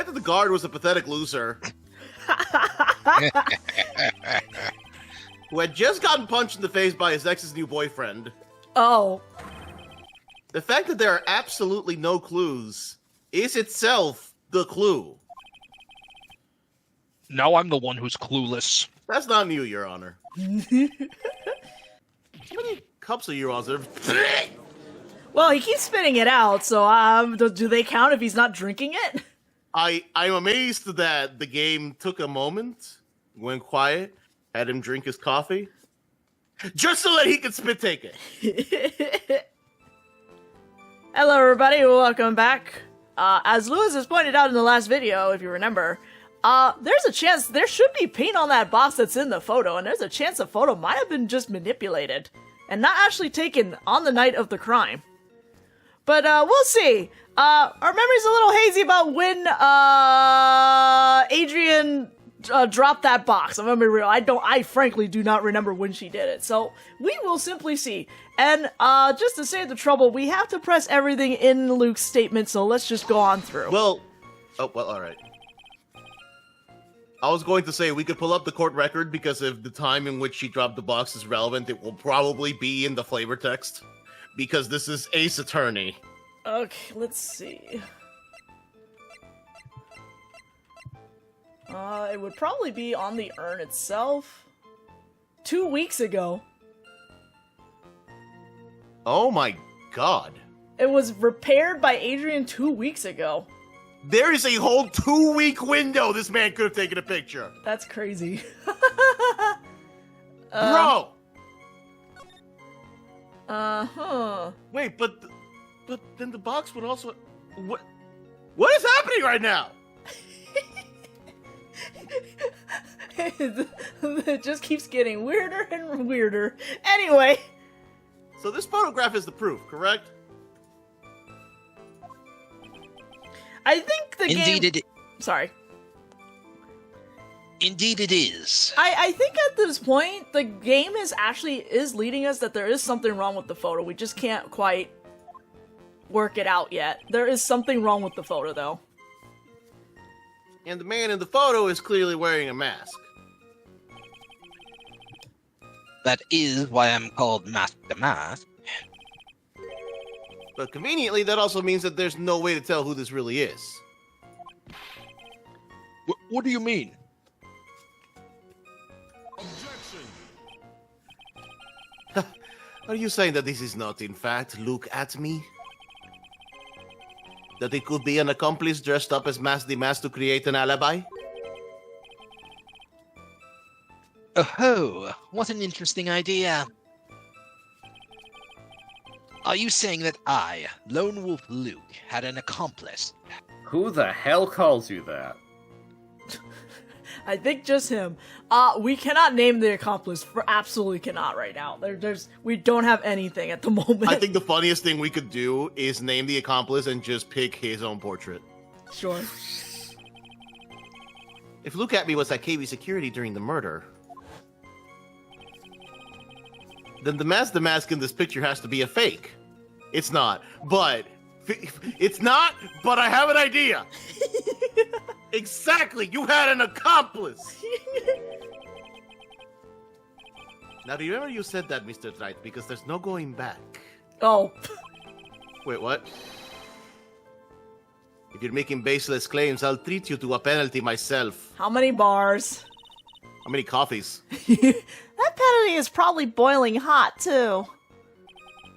that the guard was a pathetic loser who had just gotten punched in the face by his ex's new boyfriend. Oh. The fact that there are absolutely no clues is itself the clue. No, I'm the one who's clueless. That's not you, Your Honor. How many cups are you on, sir? Well, he keeps spitting it out, so do they count if he's not drinking it? I'm amazed that the game took a moment, went quiet, had him drink his coffee, just so that he could spit take it. Hello, everybody. Welcome back. As Lewis has pointed out in the last video, if you remember, there's a chance there should be paint on that box that's in the photo, and there's a chance the photo might have been just manipulated and not actually taken on the night of the crime. But we'll see. Our memory's a little hazy about when Adrian dropped that box. I'm gonna be real. I frankly do not remember when she did it. So we will simply see. And just to save the trouble, we have to press everything in Luke's statement. So let's just go on through. Well, all right. I was going to say we could pull up the court record because if the time in which she dropped the box is relevant, it will probably be in the flavor text because this is Ace Attorney. Okay, let's see. It would probably be on the urn itself. 2 weeks ago. Oh my god. It was repaired by Adrian 2 weeks ago. There is a whole 2-week window this man could have taken a picture. That's crazy. Bro! Uh-huh. Wait, but then the box would also... What is happening right now? It just keeps getting weirder and weirder. Anyway. So this photograph is the proof, correct? I think the Indeed game... it Sorry. Indeed it is. I think at this point, the game is leading us that there is something wrong with the photo. We just can't quite work it out yet. There is something wrong with the photo, though. And the man in the photo is clearly wearing a mask. That is why I'm called Mask the Mask. But conveniently, that also means that there's no way to tell who this really is. What do you mean? Are you saying that this is not, in fact, Luke at me? That it could be an accomplice dressed up as Mask the Mask to create an alibi? Oh, what an interesting idea. Are you saying that I, Lone Wolf Luke, had an accomplice? Who the hell calls you that? I think just him. We cannot name the accomplice. Absolutely cannot right now. We don't have anything at the moment. I think the funniest thing we could do is name the accomplice and just pick his own portrait. Sure. If Luke at me was at KB security during the murder, then the mask in this picture has to be a fake. It's not, but I have an idea. Exactly, you had an accomplice. Now, do you remember you said that, Mr. Wright? Because there's no going back. Oh. Wait, what? If you're making baseless claims, I'll treat you to a penalty myself. How many bars? How many coffees? That penalty is probably boiling hot, too.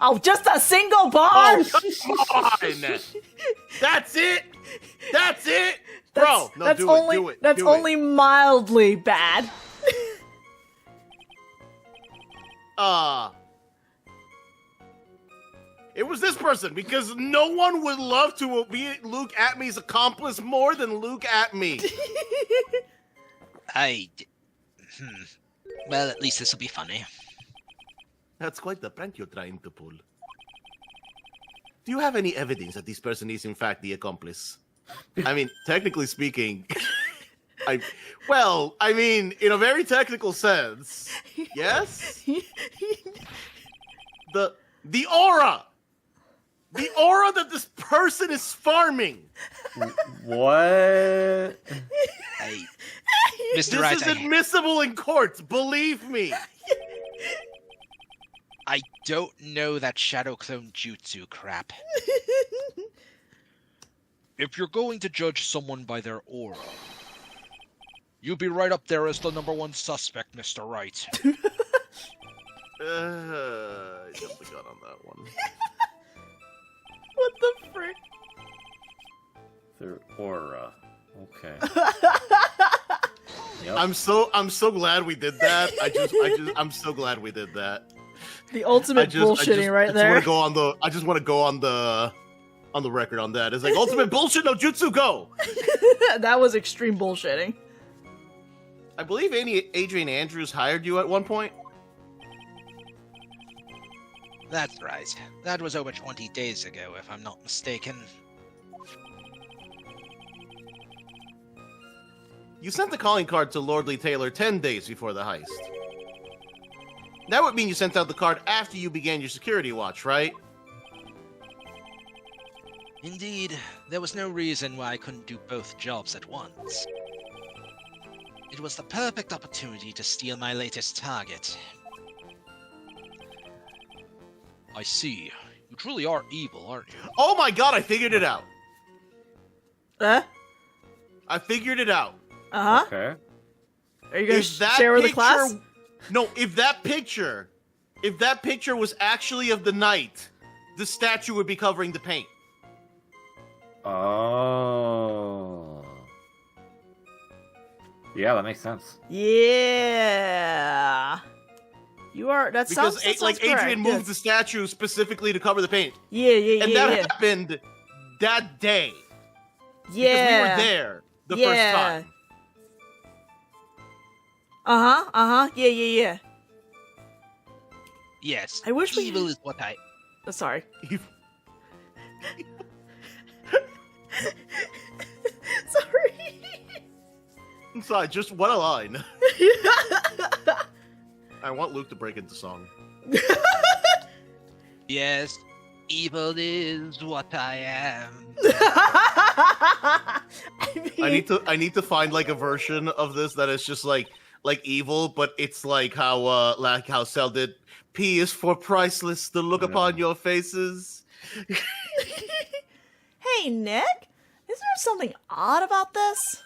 Oh, just a single bar? Oh, come on! That's it? That's it? Bro, no, do it. That's only mildly bad. It was this person, because no one would love to be Luke at me's accomplice more than Luke at me. Well, at least this will be funny. That's quite the prank you're trying to pull. Do you have any evidence that this person is in fact the accomplice? I mean, technically speaking, in a very technical sense, yes? The aura! The aura that this person is farming. What? Mr. This Wright, is admissible in court. Believe me. I don't know that shadow clone jutsu crap. If you're going to judge someone by their aura, you'd be right up there as the #1 suspect, Mr. Wright. I jumped the gun on that one. What the frick? Their aura. Okay. Yep. I'm so glad we did that. I'm so glad we did that. The ultimate bullshitting right there. I just want to go on the record on that. It's like ultimate bullshit, no jutsu, go. That was extreme bullshitting. I believe Adrian Andrews hired you at one point. That's right. That was over 20 days ago, if I'm not mistaken. You sent the calling card to Lordly Taylor 10 days before the heist. That would mean you sent out the card after you began your security watch, right? Indeed, there was no reason why I couldn't do both jobs at once. It was the perfect opportunity to steal my latest target. I see. You truly are evil, aren't you? Oh my god, I figured it out. Huh? I figured it out. Uh-huh. Okay. Are you gonna If that share with the picture- class? No, if that picture was actually of the knight, the statue would be covering the paint. Oh. Yeah, that makes sense. Yeah. You are. That Because sounds like correct, Adrian moved yes. the statue specifically to cover the paint. Yeah. And that happened that day. Yeah. Because we were there the first time. Yeah. Yes. I wish we- evil is what I... Oh, sorry. Sorry. I'm sorry, just what a line. I want Luke to break into song. Yes, evil is what I am. I need to find like a version of this that is just like evil, but it's like how Cell did. P is for priceless. The look upon your faces. Hey, Nick, isn't there something odd about this?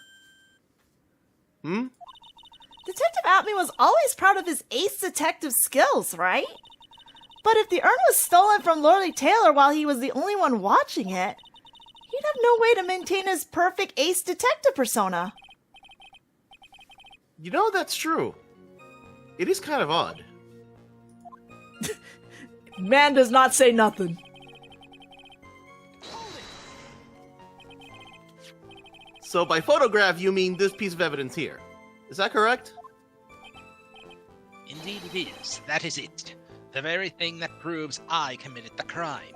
Detective Atme was always proud of his ace detective skills, right? But if the urn was stolen from Lordly Taylor while he was the only one watching it, he'd have no way to maintain his perfect ace detective persona. You know, that's true. It is kind of odd. Man does not say nothing. So by photograph, you mean this piece of evidence here. Is that correct? Indeed it is. That is it. The very thing that proves I committed the crime.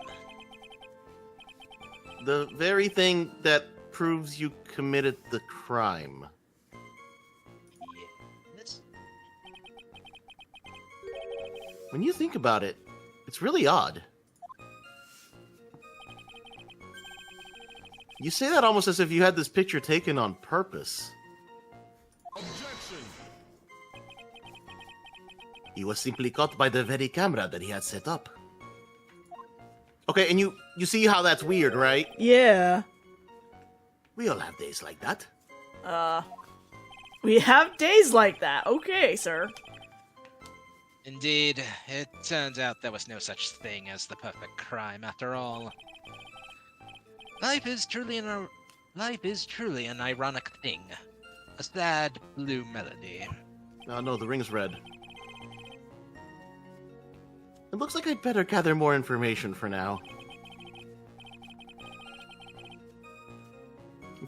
The very thing that proves you committed the crime. Yes. When you think about it, it's really odd. You say that almost as if you had this picture taken on purpose. Objection! He was simply caught by the very camera that he had set up. Okay, and you see how that's weird, right? Yeah. We all have days like that. We have days like that. Okay, sir. Indeed, it turns out there was no such thing as the perfect crime after all. Life is truly an ironic thing. A sad blue melody. No, the ring's red. It looks like I'd better gather more information for now.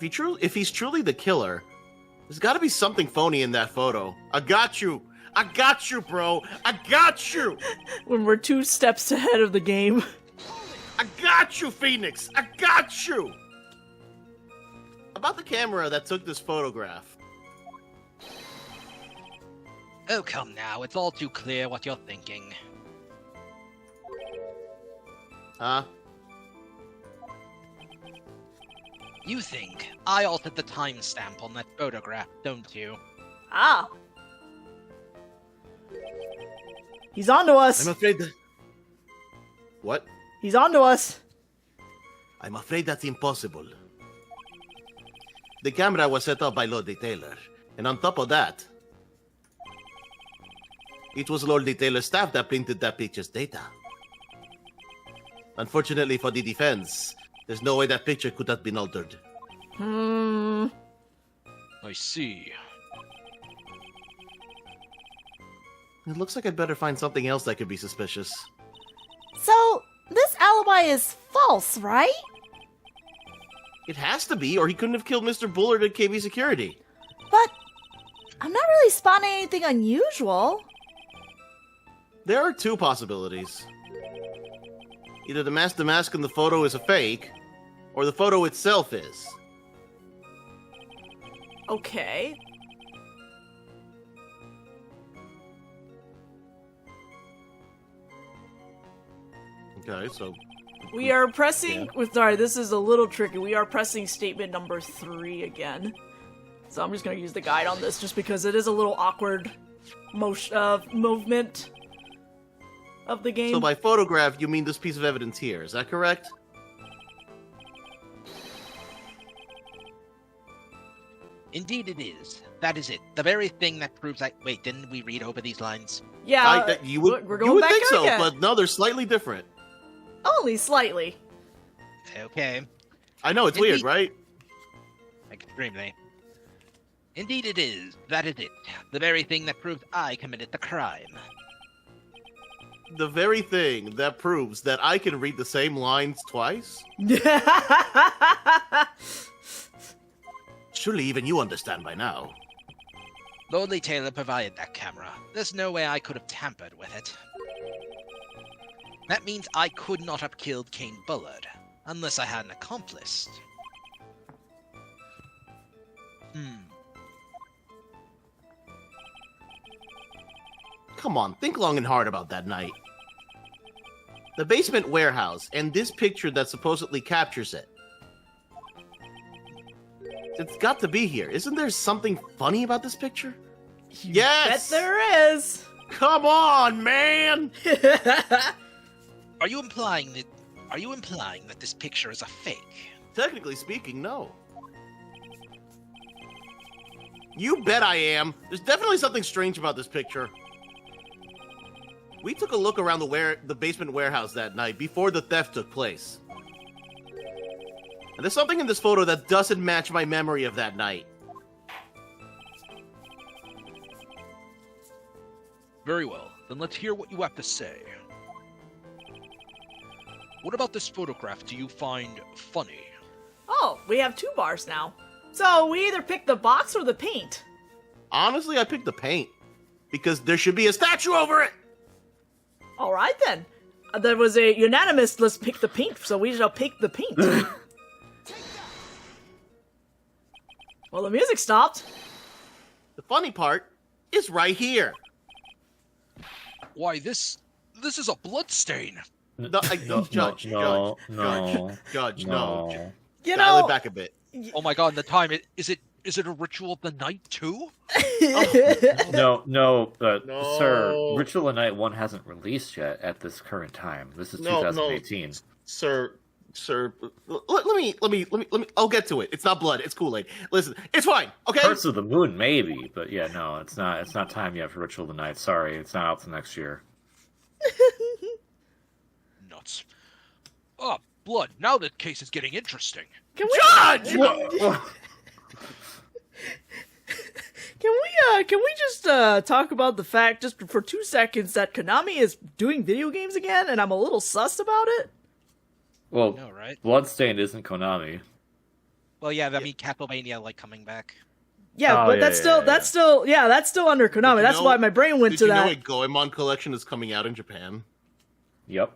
If he's truly the killer, there's got to be something phony in that photo. I got you, bro. I got you. When we're 2 steps ahead of the game. I got you, Phoenix. I got you. About the camera that took this photograph. Oh, come now, it's all too clear what you're thinking. Huh? You think I altered the timestamp on that photograph, don't you? Ah. He's onto us. I'm afraid that... What? He's onto us. I'm afraid that's impossible. The camera was set up by Lord Detailer, and on top of that, it was Lord Detailer's staff that printed that picture's data. Unfortunately for the defense, there's no way that picture could have been altered. Hmm. I see. It looks like I'd better find something else that could be suspicious. So, this alibi is false, right? It has to be, or he couldn't have killed Mr. Bullard at KB Security. But I'm not really spotting anything unusual. There are two possibilities. Either the mask in the photo is a fake, or the photo itself is. Okay. Okay, so... We are pressing... Yeah. Sorry, this is a little tricky. We are pressing statement number 3 again. So I'm just going to use the guide on this just because it is a little awkward movement of the game. So by photograph, you mean this piece of evidence here, is that correct? Indeed it is. That is it. The very thing that proves I... Wait, didn't we read over these lines? Yeah, You would we're going you would back think out so, again. but no, they're slightly different. Only slightly. Okay. I know, it's Indeed. weird, right? Extremely. Indeed it is. That is it. The very thing that proves I committed the crime. The very thing that proves that I can read the same lines twice? Surely even you understand by now. Lordly Taylor provided that camera. There's no way I could have tampered with it. That means I could not have killed Kane Bullard, unless I had an accomplice. Come on, think long and hard about that night. The basement warehouse, and this picture that supposedly captures it. It's got to be here. Isn't there something funny about this picture? Yes! Bet there is. Come on, man! Are you implying that this picture is a fake? Technically speaking, no. You bet I am. There's definitely something strange about this picture. We took a look around the basement warehouse that night before the theft took place. And there's something in this photo that doesn't match my memory of that night. Very well, then let's hear what you have to say. What about this photograph do you find funny? Oh, we have 2 bars now. So we either pick the box or the paint. Honestly, I picked the paint. Because there should be a statue over it! Alright then. There was a unanimous, let's pick the paint, so we shall pick the paint. Well, the music stopped. The funny part is right here. Why, this is a bloodstain. No, Judge, no. You Dial know, it back a bit. Oh my god, and the time, is it a ritual of the night too? No, No. sir, Ritual of Night 1 hasn't released yet at this current time. This is No, 2018. Sir, let me, I'll get to it. It's not blood, it's Kool-Aid. Listen, it's fine, okay? Curse of the Moon, maybe, but yeah, no, it's not time yet for Ritual of the Night. Sorry, it's not out till next year. Nuts. Oh, blood, now the case is getting interesting. can we, Judge! can we just talk about the fact, just for 2 seconds, that Konami is doing video games again, and I'm a little sus about it? Well, No, right? Bloodstained isn't Konami. Well, yeah, I mean, Castlevania, like, coming back. Yeah, Oh, but yeah, that's still under Konami. you That's know- why my brain went Did to you know that. a Goemon collection is coming out in Japan? Yep.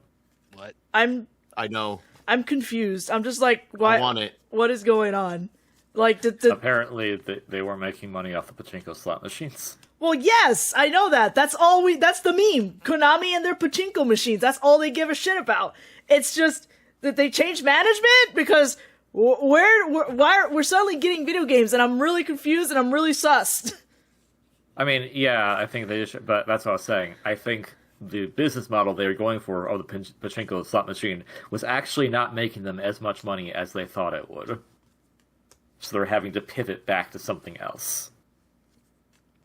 What? I'm I know. confused. I'm just like, why? I want it. What is going on? Like, Apparently, they were making money off the pachinko slot machines. well, yes, I know that. That's the meme. Konami and their pachinko machines. That's all they give a shit about. It's just that they changed management because We're suddenly getting video games, and I'm really confused and I'm really sussed. I mean, yeah, I think they should, but that's what I was saying. I think the business model they were going for of the pachinko slot machine was actually not making them as much money as they thought it would. So they're having to pivot back to something else.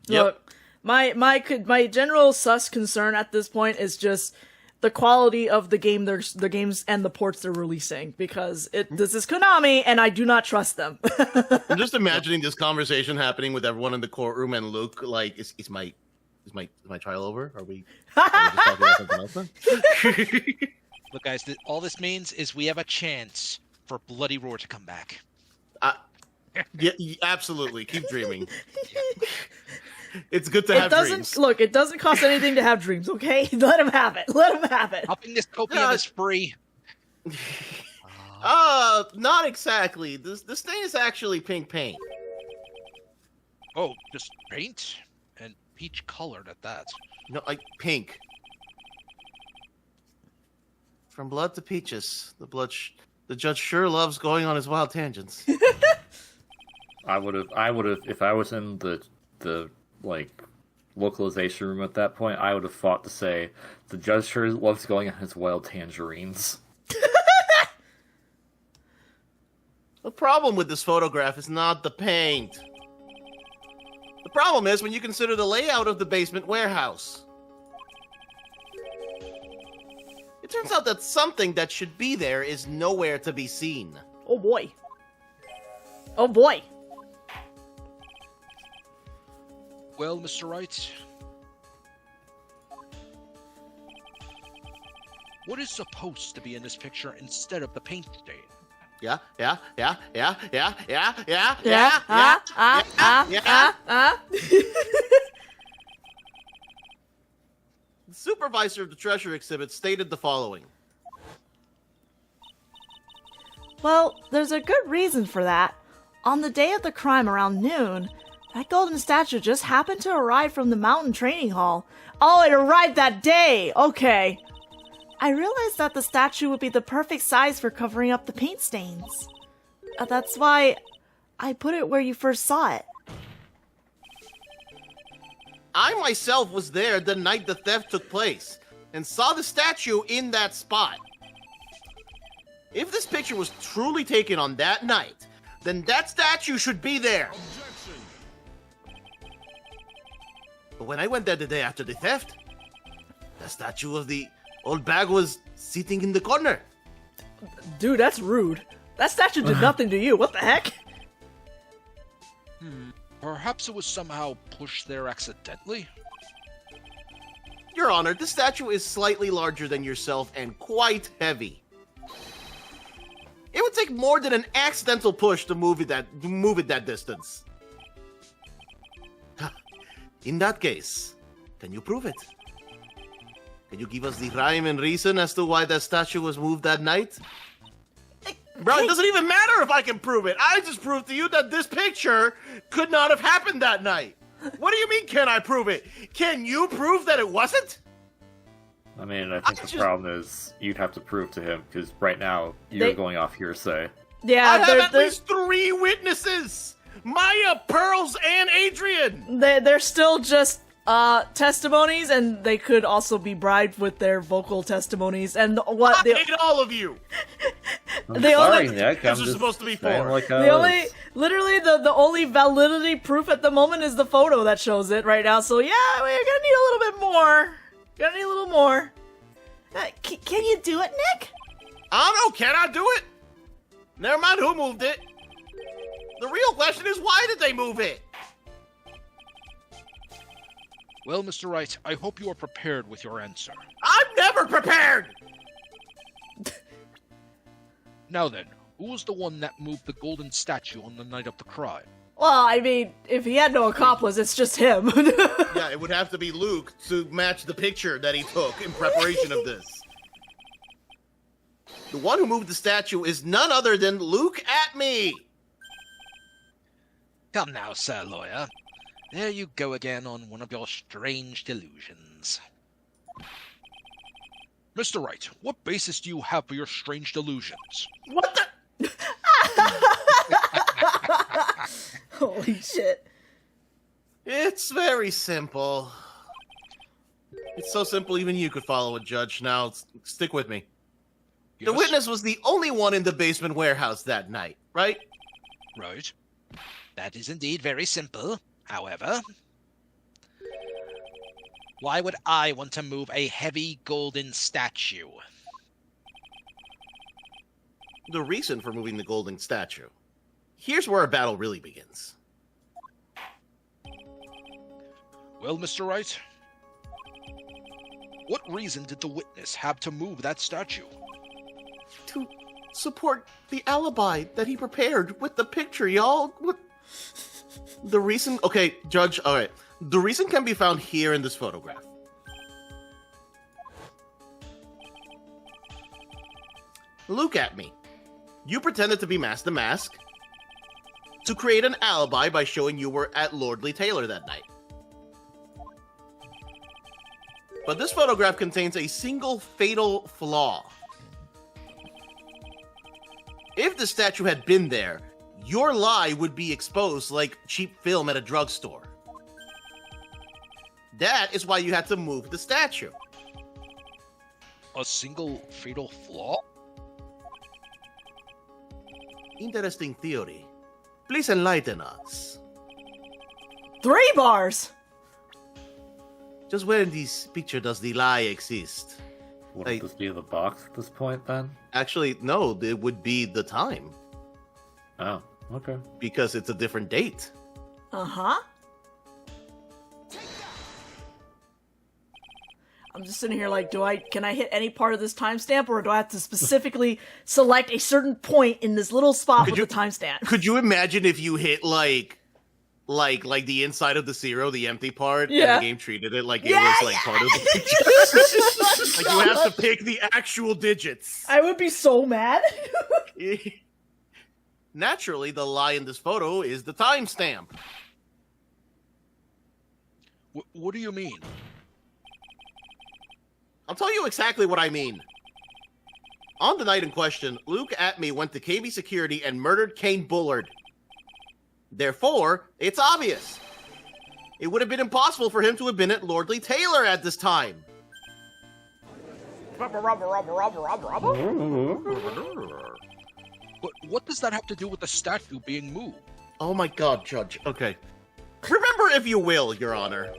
Yep. Look, my general sus concern at this point is just the quality of the games and the ports they're releasing, because this is Konami and I do not trust them. I'm just imagining this conversation happening with everyone in the courtroom and Luke like, is my trial over? Are we just talking about something else then? Look, guys, all this means is we have a chance for Bloody Roar to come back. Yeah, absolutely. Keep dreaming. It's good to have dreams. Look, it doesn't cost anything to have dreams, okay? Let him have it. Let him have it. Helping this copium is free. Not exactly. The stain is actually pink paint. Oh, just paint? And peach colored at that. No, like pink. From blood to peaches, the judge sure loves going on his wild tangents. I would have, if I was in the like localization room at that point, I would have fought to say the judge sure loves going on his wild tangerines. The problem with this photograph is not the paint. The problem is when you consider the layout of the basement warehouse. It turns out that something that should be there is nowhere to be seen. Oh boy. Oh boy. Well, Mr. Wright, what is supposed to be in this picture instead of the paint stain? Yeah. The supervisor of the treasure exhibit stated the following. Well, there's a good reason for that. On the day of the crime around noon, that golden statue just happened to arrive from the mountain training hall. Oh, it arrived that day! Okay. I realized that the statue would be the perfect size for covering up the paint stains. That's why I put it where you first saw it. I myself was there the night the theft took place and saw the statue in that spot. If this picture was truly taken on that night, then that statue should be there. Objection. But when I went there the day after the theft, the statue of the old bag was sitting in the corner. Dude, that's rude. That statue did nothing to you. What the heck? Perhaps it was somehow pushed there accidentally? Your Honor, the statue is slightly larger than yourself and quite heavy. It would take more than an accidental push to move it that distance. In that case, can you prove it? Can you give us the rhyme and reason as to why that statue was moved that night? Bro, it doesn't even matter if I can prove it. I just proved to you that this picture could not have happened that night. What do you mean, can I prove it? Can you prove that it wasn't? I mean, I think the problem is you'd have to prove to him, because right now you're going off hearsay. Yeah, I have at least 3 witnesses! Maya, Pearls, and Adrian! They're still just testimonies, and they could also be bribed with their vocal testimonies. And what I hate all of you! Sorry, Nick. I'm This is just supposed to be saying 4. like how the it only, is. literally the only validity proof at the moment is the photo that shows it right now. So yeah, we're gonna need a little bit more. Gonna need a little more. Can you do it, Nick? I don't know, can I do it? Never mind who moved it. The real question is, why did they move it? Well, Mr. Wright, I hope you are prepared with your answer. I'm never prepared! Now then, who was the one that moved the golden statue on the night of the crime? Well, I mean, if he had no accomplice, it's just him. Yeah, it would have to be Luke to match the picture that he took in preparation of this. The one who moved the statue is none other than Luke at me. Come now, Sir Lawyer. There you go again on one of your strange delusions. Mr. Wright, what basis do you have for your strange delusions? What the? Holy shit. It's very simple. It's so simple even you could follow it, Judge. Now, stick with me. Yes? The witness was the only one in the basement warehouse that night, right? Right. That is indeed very simple. However, why would I want to move a heavy golden statue? The reason for moving the golden statue. Here's where our battle really begins. Well, Mr. Wright, what reason did the witness have to move that statue? To support the alibi that he prepared with the picture, y'all. What? The reason... Okay, Judge, alright. The reason can be found here in this photograph. Look at me. You pretended to be Mask the Mask to create an alibi by showing you were at Lordly Taylor that night. But this photograph contains a single fatal flaw. If the statue had been there, your lie would be exposed like cheap film at a drugstore. That is why you had to move the statue. A single fatal flaw? Interesting theory. Please enlighten us. 3 bars! Just where in this picture does the lie exist? Wouldn't this be the box at this point, then? Actually, no, it would be the time. Oh, okay. Because it's a different date. Uh-huh. I'm just sitting here like, can I hit any part of this timestamp, or do I have to specifically select a certain point in this little spot with the timestamp? Could you imagine if you hit like the inside of the 0, the empty part, Yeah. and the game treated it like it was like part of the picture? Like you have to pick the actual digits. I would be so mad. Naturally, the lie in this photo is the timestamp. What do you mean? I'll tell you exactly what I mean. On the night in question, Luke Atme went to KB Security and murdered Kane Bullard. Therefore, it's obvious. It would have been impossible for him to have been at Lordly Taylor at this time. What does that have to do with the statue being moved? Oh my god, Judge. Okay. Remember, if you will, Your Honor.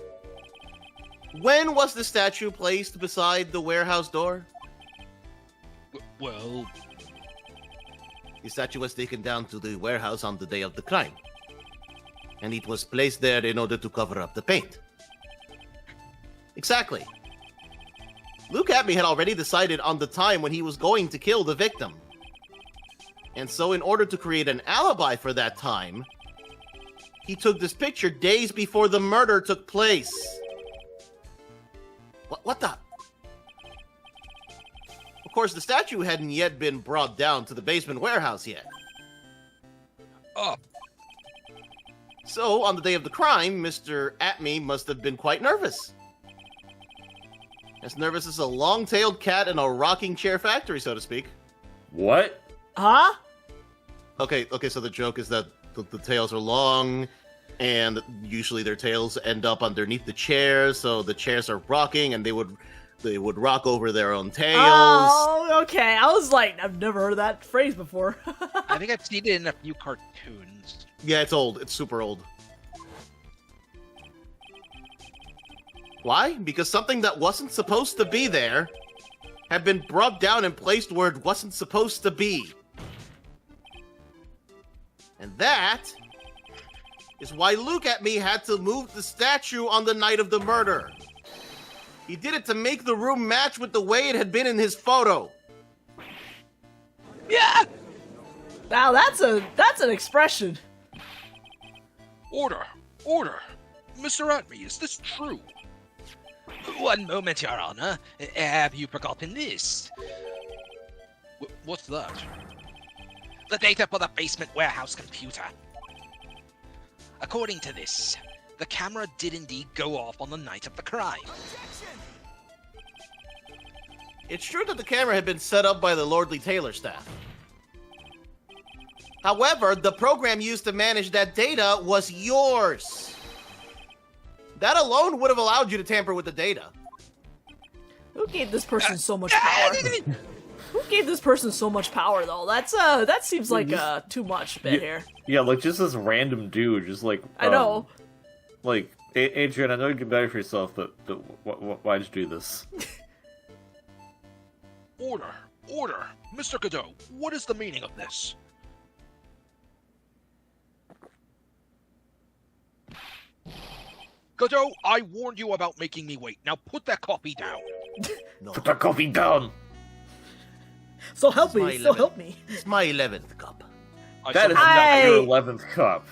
When was the statue placed beside the warehouse door? Well, The statue was taken down to the warehouse on the day of the crime. And it was placed there in order to cover up the paint. Exactly. Luke Atme had already decided on the time when he was going to kill the victim. And so in order to create an alibi for that time, he took this picture days before the murder took place. What the? Of course, the statue hadn't yet been brought down to the basement warehouse yet. oh, So, on the day of the crime, Mr. Atme must have been quite nervous. As nervous as a long-tailed cat in a rocking chair factory, so to speak. What? Huh? Okay, so the joke is that the tails are long, and usually their tails end up underneath the chairs, so the chairs are rocking, and they would rock over their own tails. Oh, okay. I was like, I've never heard that phrase before. I think I've seen it in a few cartoons. Yeah, it's old. It's super old. Why? Because something that wasn't supposed to be there had been brought down and placed where it wasn't supposed to be. And that is why Luke Atme had to move the statue on the night of the murder. He did it to make the room match with the way it had been in his photo. Yeah. Now that's an expression. order! Mr. Atme, is this true? One moment, Your Honor. Have you forgotten this? What's that? The data for the basement warehouse computer. According to this, the camera did indeed go off on the night of the crime. It's true that the camera had been set up by the Lordly Taylor staff. However, the program used to manage that data was yours. That alone would have allowed you to tamper with the data. Who gave this person so much power? Who gave this person so much power, though? That seems like too much bit here. Yeah, like just this random dude, just like I know. Like Adrian, I know you can better for yourself, but why'd you do this? Order! Mr. Godot, what is the meaning of this? Godot, I warned you about making me wait. Now put that copy down. No, Put the coffee down! So help It's my me, so help 11th. me. It's my 11th cup. That is I- not your 11th cup.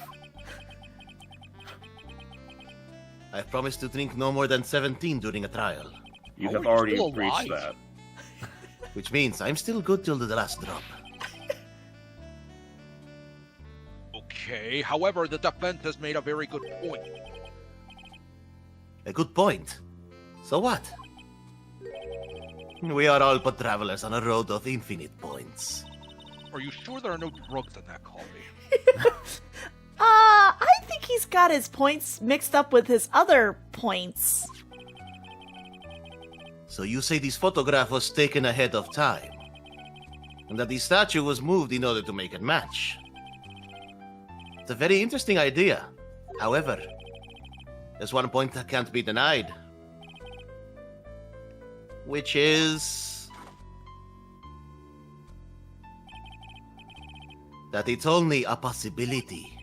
I promised to drink no more than 17 during a trial, You Oh, have you're already still breached alive. that. which means I'm still good till the last drop. Okay, however, the defense has made a very good point. A good point. So what? We are all but travelers on a road of infinite points. Are you sure there are no drugs in that coffee? I think he's got his points mixed up with his other points. So you say this photograph was taken ahead of time, and that the statue was moved in order to make it match. It's a very interesting idea. However, there's one point that can't be denied. Which is... that it's only a possibility.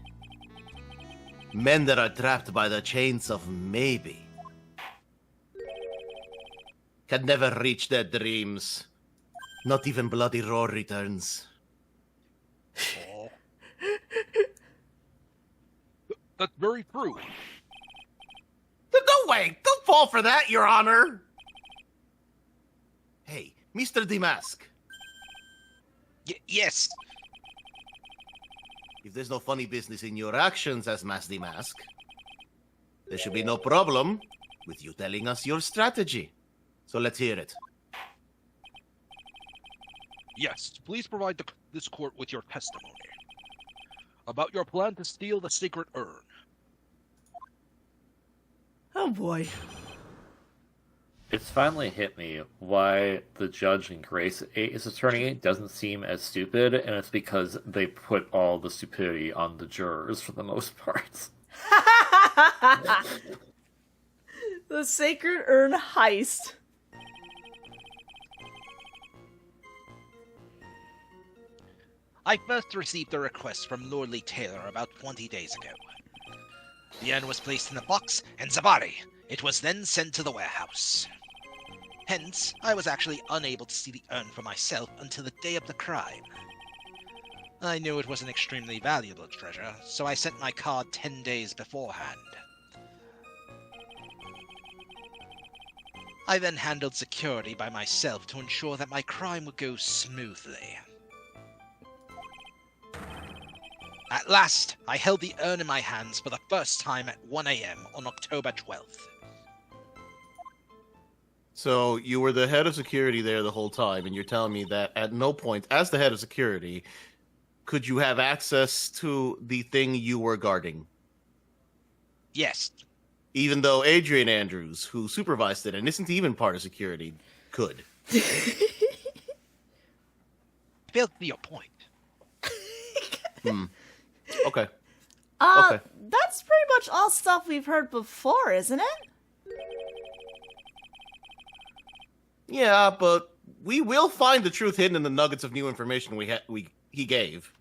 Men that are trapped by the chains of maybe can never reach their dreams. Not even Bloody Roar returns. Oh. That's very true. No way! Don't fall for that, Your Honor! Hey, Mr. Demask. Yes. If there's no funny business in your actions as Mass Demask, there should be no problem with you telling us your strategy. So let's hear it. Yes, please provide this court with your testimony about your plan to steal the sacred urn. Oh boy. It's finally hit me why the judge in Grace 8's attorney doesn't seem as stupid, and it's because they put all the stupidity on the jurors for the most part. The Sacred Urn heist. I first received a request from Lordly Taylor about 20 days ago. The urn was placed in a box, and Zabari! It was then sent to the warehouse. Hence, I was actually unable to see the urn for myself until the day of the crime. I knew it was an extremely valuable treasure, so I sent my card 10 days beforehand. I then handled security by myself to ensure that my crime would go smoothly. At last, I held the urn in my hands for the first time at 1 a.m. on October 12th. So you were the head of security there the whole time, and you're telling me that at no point, as the head of security, could you have access to the thing you were guarding? Yes. Even though Adrian Andrews, who supervised it and isn't even part of security, could. Failed to your point. Okay. Okay. That's pretty much all stuff we've heard before, isn't it? Yeah, but we will find the truth hidden in the nuggets of new information he gave.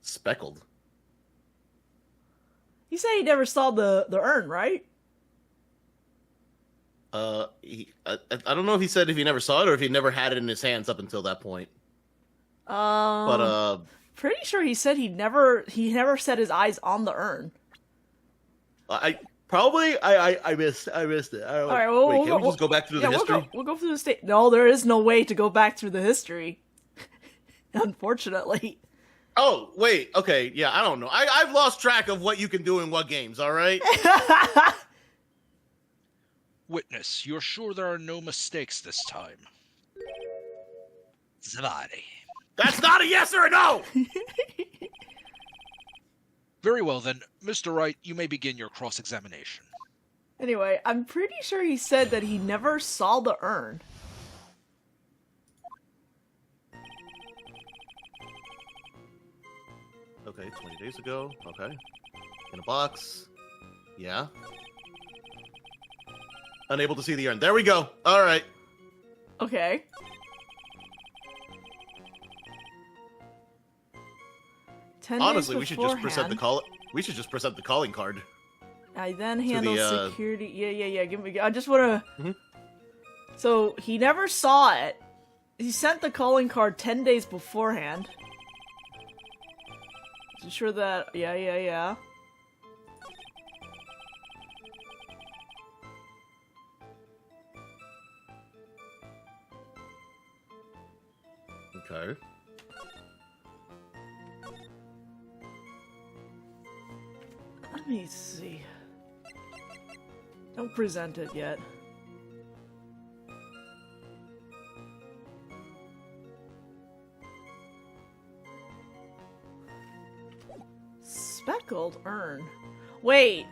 Speckled. You said he never saw the urn, right? I don't know if he said if he never saw it or if he never had it in his hands up until that point. But pretty sure he said he never set his eyes on the urn. I missed it. I don't know. All right, Wait, can we just go back through the history? We'll go through the state. No, there is no way to go back through the history. Unfortunately. Oh, wait. Okay, yeah, I don't know. I've lost track of what you can do in what games, all right? Witness, you're sure there are no mistakes this time? Zavadi. That's not a yes or a no! Very well then, Mr. Wright, you may begin your cross-examination. Anyway, I'm pretty sure he said that he never saw the urn. Okay, 20 days ago. Okay. In a box. Yeah. Unable to see the urn. There we go. All right. Okay. Honestly, we should just present the call. We should just present the calling card. I then handle the, security. Yeah. Give me. I just wanna. Mhm. So he never saw it. He sent the calling card 10 days beforehand. To ensure that. Yeah. Okay. Let me see. Don't present it yet. Speckled urn. Wait.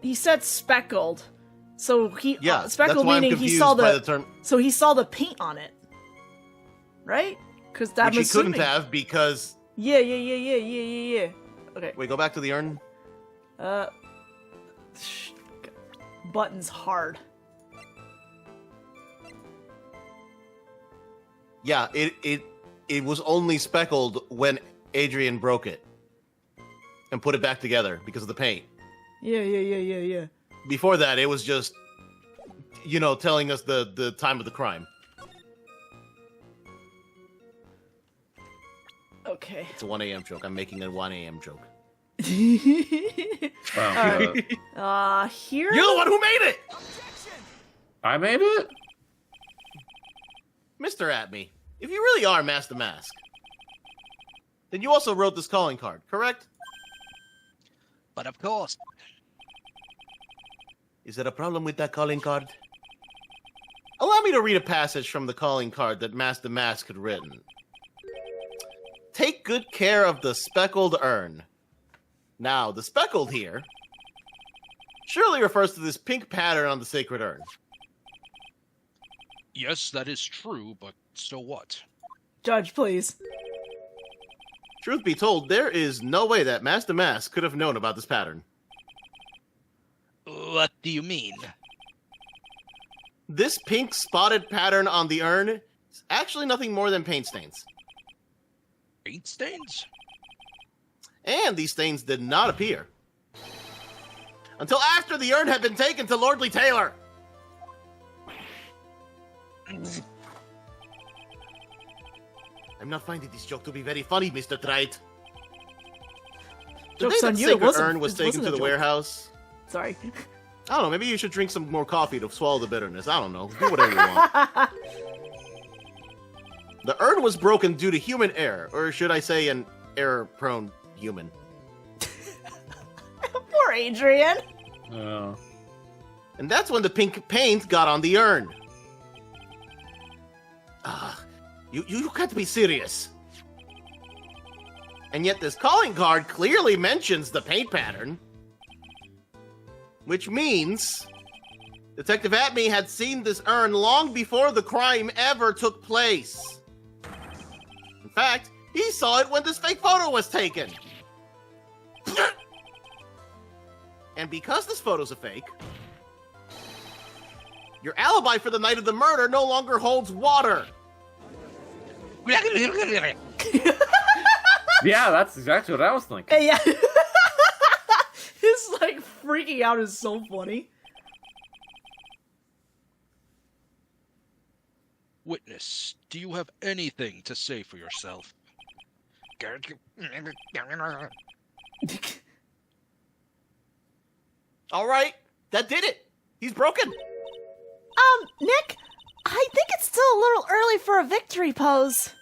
He said speckled. So he Yeah, speckled that's why I'm meaning he confused saw by the the term. so he saw the paint on it. Right? Cuz that Which he was couldn't have because. Yeah. Okay. Wait, go back to the urn. Buttons hard. Yeah, it was only speckled when Adrian broke it and put it back together because of the paint. Yeah. Before that, it was just, telling us the time of the crime. Okay. It's a 1 a.m. joke. I'm making a 1 a.m. joke. Wow. Here. You're the one who made it! I made it? Mr. Atme, if you really are Master Mask, then you also wrote this calling card, correct? But of course, Is there a problem with that calling card? Allow me to read a passage from the calling card that Master Mask had written. Take good care of the speckled urn. Now, the speckled here surely refers to this pink pattern on the sacred urn. Yes, that is true, but so what? Judge, please. Truth be told, there is no way that Master Mask could have known about this pattern. what do you mean? This pink spotted pattern on the urn is actually nothing more than paint stains. Paint stains? And these stains did not appear until after the urn had been taken to Lordly Taylor. I'm not finding this joke to be very funny, Mr. Wright. The day Joke's on that you, sacred it wasn't- urn was it taken wasn't to a the joke. warehouse. Sorry. I don't know, maybe you should drink some more coffee to swallow the bitterness. I don't know. Do whatever you want. The urn was broken due to human error, or should I say an error-prone human. Poor Adrian. Oh. And that's when the pink paint got on the urn. You can't be serious. And yet this calling card clearly mentions the paint pattern. Which means Detective Atme had seen this urn long before the crime ever took place. In fact, he saw it when this fake photo was taken. And because this photo's a fake, your alibi for the night of the murder no longer holds water. Yeah, that's exactly what I was thinking. Hey, yeah. His, freaking out is so funny. Witness, do you have anything to say for yourself? All right, that did it. He's broken. Nick, I think it's still a little early for a victory pose.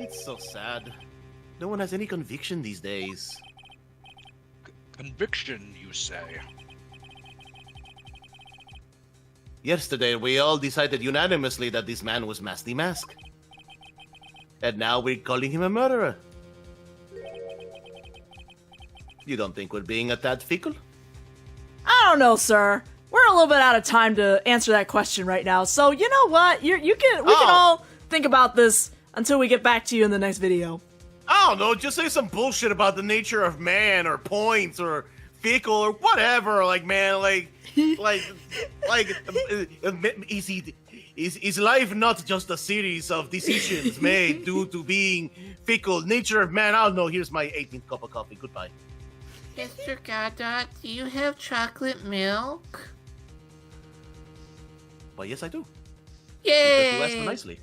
It's so sad. No one has any conviction these days. Conviction, you say? Yesterday, we all decided unanimously that this man was Masty Mask. And now we're calling him a murderer. You don't think we're being a tad fickle? I don't know, sir. We're a little bit out of time to answer that question right now. So you know what? We can all think about this until we get back to you in the next video. I don't know, just say some bullshit about the nature of man, or points, or fickle, or whatever. Like, man, is life not just a series of decisions made due to being fickle? Nature of man, I don't know. Here's my 18th cup of coffee. Goodbye. Mr. Godot, do you have chocolate milk? Why, yes, I do. Yay! Because you asked nicely.